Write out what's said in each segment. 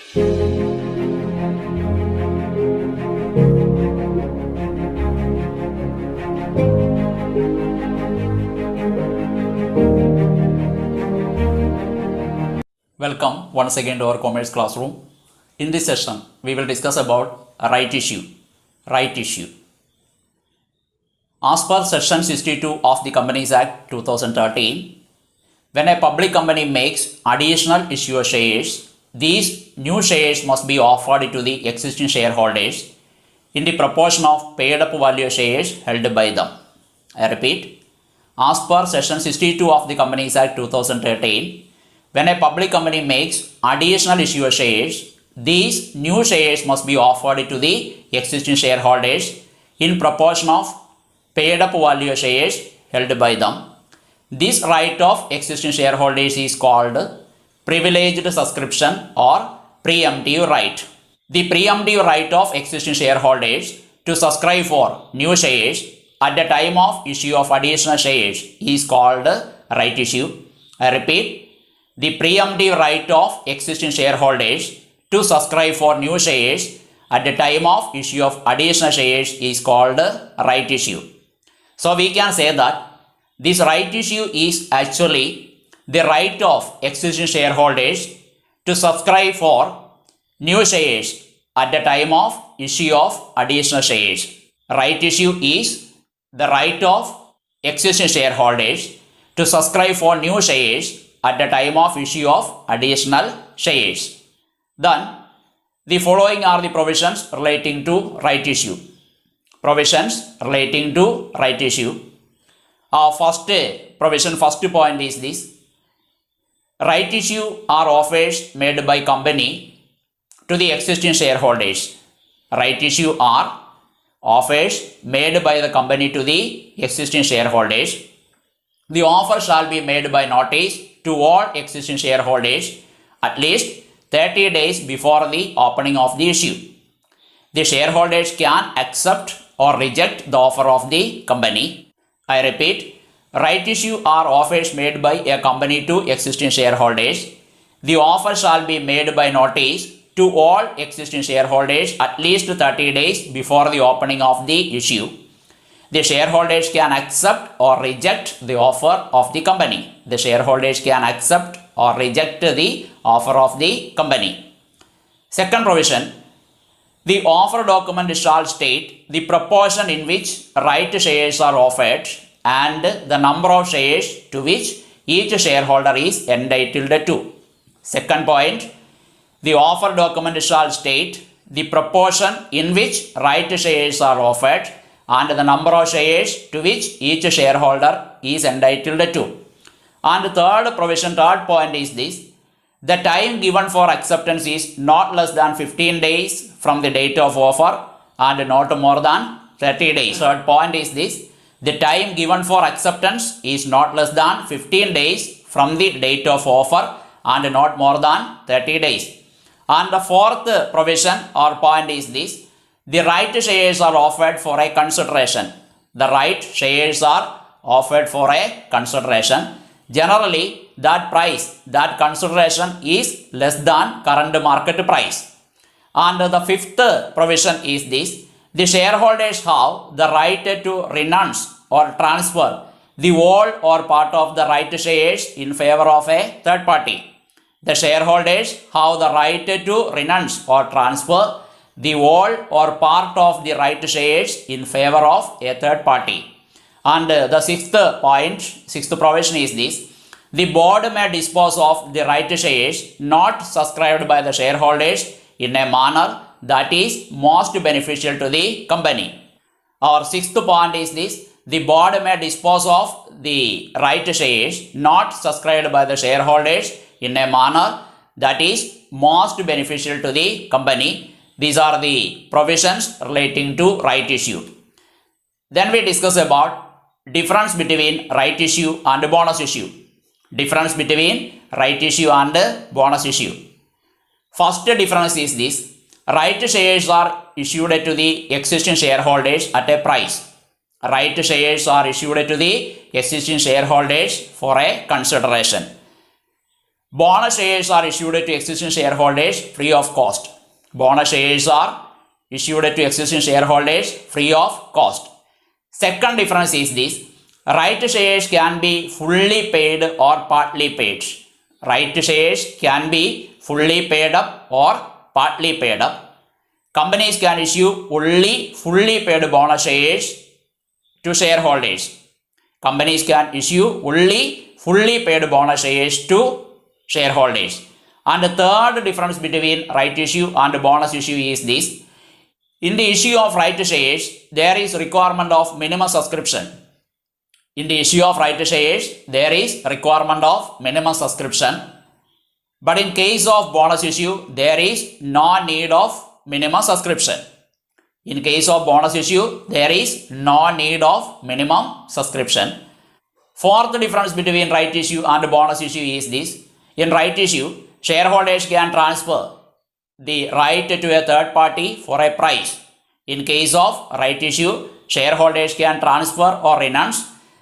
Welcome once again to our commerce classroom. In this session, we will discuss about a right issue. Right issue. As per section 62 of the Companies Act 2013, when a public company makes additional issue of shares, these new shares must be offered to the existing shareholders in the proportion of paid up value shares held by them. I repeat, as per section 62 of the Companies Act 2013, when a public company makes additional issue of shares, these new shares must be offered to the existing shareholders in proportion of paid up value shares held by them. This right of existing shareholders is called privileged subscription or preemptive right. The preemptive right of existing shareholders to subscribe for new shares at the time of issue of additional shares is called right issue. I repeat, the preemptive right of existing shareholders to subscribe for new shares at the time of issue of additional shares is called right issue. So we can say that this right issue is actually the right of existing shareholders to subscribe for new shares at the time of issue of additional shares. Right issue is the right of existing shareholders to subscribe for new shares at the time of issue of additional shares. Then, the following are the provisions relating to right issue. Provisions relating to right issue. First point is this. Right issue are offers made by company to the existing shareholders. Right issue are offers made by the company to the existing shareholders. The offer shall be made by notice to all existing shareholders at least 30 days before the opening of the issue. The shareholders can accept or reject the offer of the company. I repeat, right issue are offers made by a company to existing shareholders. The offer shall be made by notice to all existing shareholders at least 30 days before the opening of the issue. The shareholders can accept or reject the offer of the company. The shareholders can accept or reject the offer of the company. Second provision, the offer document shall state the proportion in which right shares are offered and the number of shares to which each shareholder is entitled to. Second point, the offer document shall state the proportion in which right shares are offered and the number of shares to which each shareholder is entitled to. And the third point is this. The time given for acceptance is not less than 15 days from the date of offer and not more than 30 days. Third point is this. The time given for acceptance is not less than 15 days from the date of offer and not more than 30 days. And the fourth provision or point is this. The right shares are offered for a consideration. The right shares are offered for a consideration. Generally, that consideration is less than current market price. And the fifth provision is this. The shareholders have the right to renounce or transfer the whole or part of the right shares in favor of a third party. The shareholders have the right to renounce or transfer the whole or part of the right shares in favor of a third party. And the sixth provision is this. The board may dispose of the right shares not subscribed by the shareholders in a manner that is most beneficial to the company. Our sixth point is this. The board may dispose of the right shares not subscribed by the shareholders in a manner that is most beneficial to the company. These are the provisions relating to right issue. Then we discuss about difference between right issue and bonus issue. Difference between right issue and bonus issue. First difference is this. Right shares are issued to the existing shareholders at a price. Right shares are issued to the existing shareholders for a consideration. Bonus shares are issued to existing shareholders free of cost. Bonus shares are issued to existing shareholders free of cost. Second difference is this. Right shares can be fully paid or partly paid. Right shares can be fully paid up or partly paid up. Companies can issue only fully paid bonus shares to shareholders. Companies can issue only fully paid bonus shares to shareholders. And the third difference between right issue and bonus issue is this. In the issue of right shares, there is requirement of minimum subscription. In the issue of right shares, there is requirement of minimum subscription. But in case of bonus issue, there is no need of minimum subscription. In case of bonus issue, there is no need of minimum subscription. Fourth difference between right issue and bonus issue is this. In right issue, shareholders can transfer the right to a third party for a price. In case of right issue, shareholders can transfer or renounce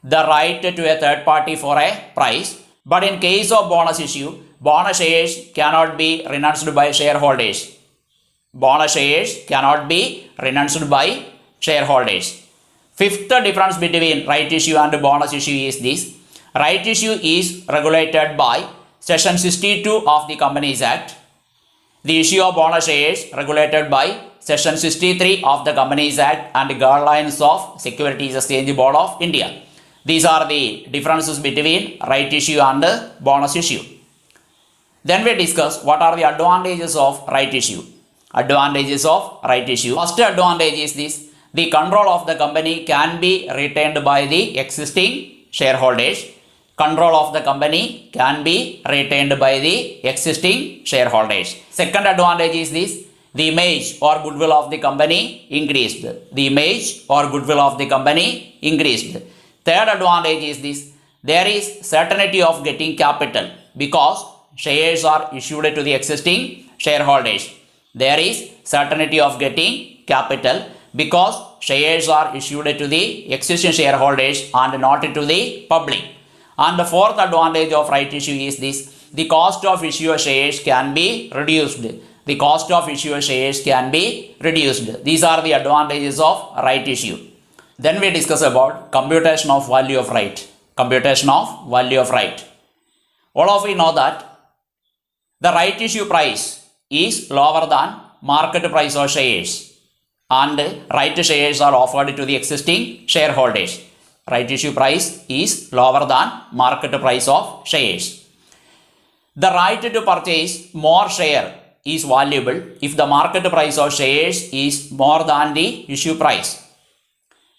the right to a third party for a price. But in case of bonus issue, bonus shares cannot be renounced by shareholders. Bonus shares cannot be renounced by shareholders. Fifth difference between right issue and bonus issue is this. Right issue is regulated by Section 62 of the Companies Act. The issue of bonus shares regulated by Section 63 of the Companies Act and guidelines of Securities Exchange Board of India. These are the differences between right issue and bonus issue. Then we discuss what are the advantages of right issue. Advantages of right issue. First advantage is this. The control of the company can be retained by the existing shareholders. Control of the company can be retained by the existing shareholders. Second advantage is this. The image or goodwill of the company increased. The image or goodwill of the company increased. Third advantage is this. There is certainty of getting capital because shares are issued to the existing shareholders. There is certainty of getting capital because shares are issued to the existing shareholders and not to the public. And the fourth advantage of right issue is this. The cost of issue shares can be reduced. The cost of issue shares can be reduced. These are the advantages of right issue. Then we discuss about computation of value of right. Computation of value of right. All of you know that the right issue price is lower than market price of shares and right shares are offered to the existing shareholders. Right issue price is lower than market price of shares. The right to purchase more share is valuable if the market price of shares is more than the issue price.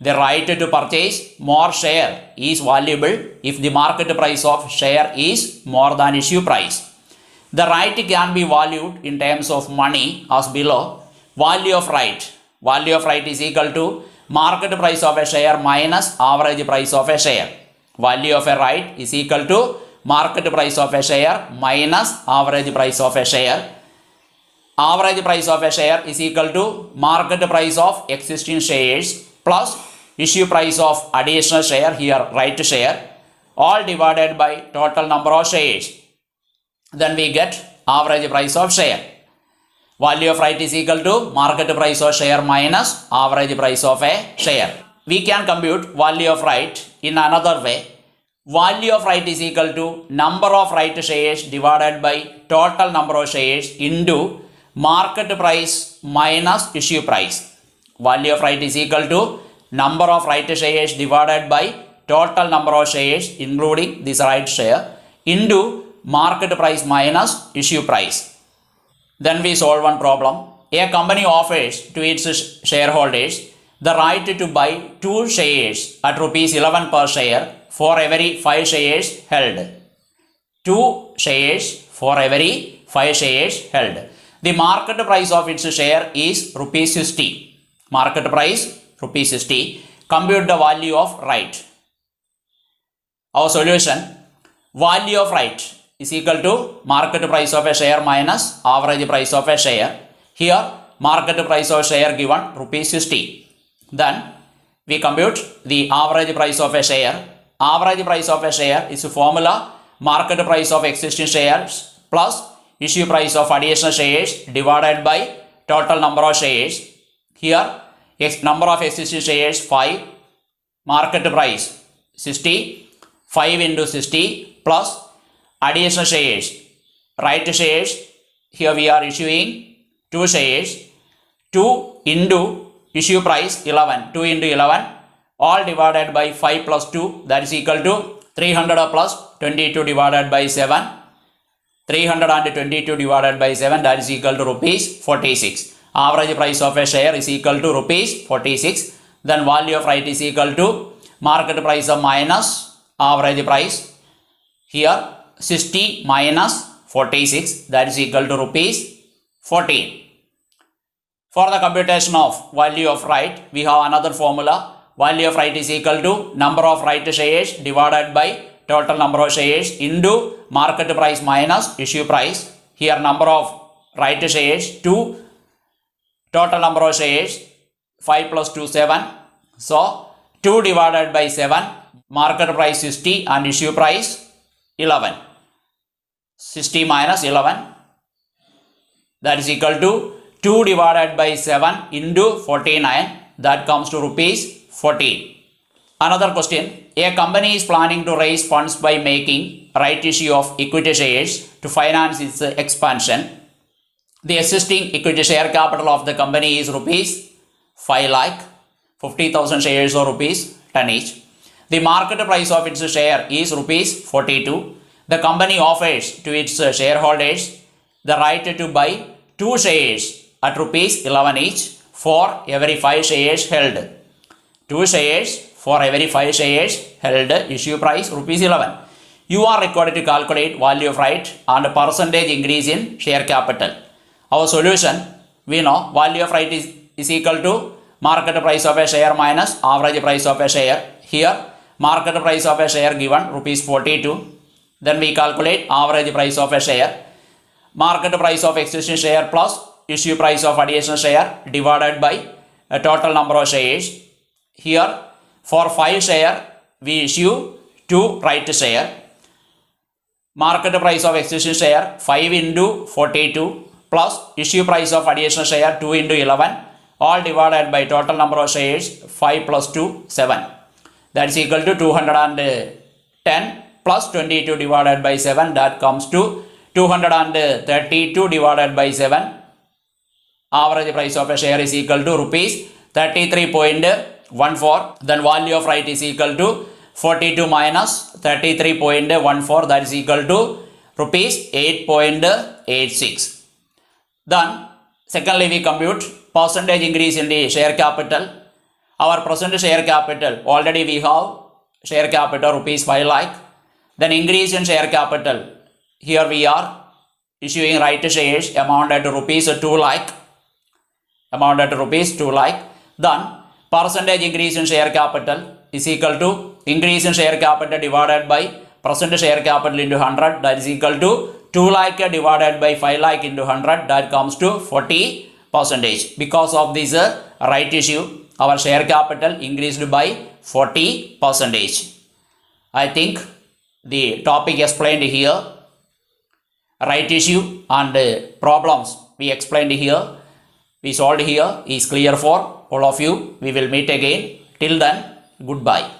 The right to purchase more share is valuable if the market price of share is more than issue price. The right can be valued in terms of money as below. Value of right. Value of right is equal to market price of a share minus average price of a share. Value of a right is equal to market price of a share minus average price of a share. Average price of a share is equal to market price of existing shares plus issue price of additional share, here right share, all divided by total number of shares. Then we get average price of share. Value of right is equal to market price of share minus average price of a share. We can compute value of right in another way. Value of right is equal to number of right shares divided by total number of shares into market price minus issue price. Value of right is equal to number of right shares divided by total number of shares including this right share into market price minus issue price. Then we solve one problem. A company offers to its shareholders the right to buy 2 shares at rupees 11 per share for every 5 shares held. 2 shares for every 5 shares held. The market price of its share is rupees 60. Market price rupees 60. Compute the value of right. Our solution. Value of right is equal to market price of a share minus average price of a share. Here market price of share given rupees 60. Then we compute the average price of a share. Average price of a share is a formula market price of existing shares plus issue price of additional shares divided by total number of shares. Here number of existing shares 5, market price 60, 5 into 60 plus additional shares, right shares, here we are issuing 2 shares, 2 into issue price 11, 2 into 11 all divided by 5 plus 2, that is equal to 300 plus 22 divided by 7, 322 divided by 7, that is equal to rupees 46. Average price of a share is equal to rupees 46. Then value of right is equal to market price of minus average price. Here 60 minus 46, that is equal to rupees 14. For the computation of value of right, we have another formula. Value of right is equal to number of right shares divided by total number of shares into market price minus issue price. Here number of right shares 2, total number of shares 5 plus 2 7. So 2 divided by 7, market price 60 and issue price 11. 60 minus 11, that is equal to 2 divided by 7 into 49, that comes to rupees 14. Another question, a company is planning to raise funds by making right issue of equity shares to finance its expansion. The existing equity share capital of the company is rupees 5 lakh, 50,000 shares or rupees 10 each. The market price of its share is rupees 42. The company offers to its shareholders the right to buy 2 shares at rupees 11 each for every 5 shares held. 2 shares for every 5 shares held, issue price rupees 11. You are required to calculate value of right and percentage increase in share capital. Our solution, we know value of right is equal to market price of a share minus average price of a share. Here market price of a share given rupees 42. Then we calculate average price of a share. Market price of existing share plus issue price of additional share divided by a total number of shares. Here for 5 share we issue 2 right share. Market price of existing share 5 into 42 plus issue price of additional share 2 into 11 all divided by total number of shares 5 plus 2 7, that is equal to 210 plus 22 divided by 7, that comes to 232 divided by 7. Average price of a share is equal to rupees 33.14. Then value of right is equal to 42 minus 33.14, that is equal to rupees 8.86. Then secondly we compute percentage increase in the share capital. Our present share capital, already we have share capital rupees 5 lakh. Then increase in share capital, here we are issuing right shares amounted to rupees 2 lakh. Amounted to rupees 2 lakh. Then percentage increase in share capital is equal to increase in share capital divided by present share capital into 100, that is equal to 2 lakh divided by 5 lakh into 100, that comes to 40%. Because of this right issue, our share capital increased by 40%. I think the topic explained here, right issue and problems we explained here, we solved here, is clear for all of you. We will meet again. Till then, goodbye.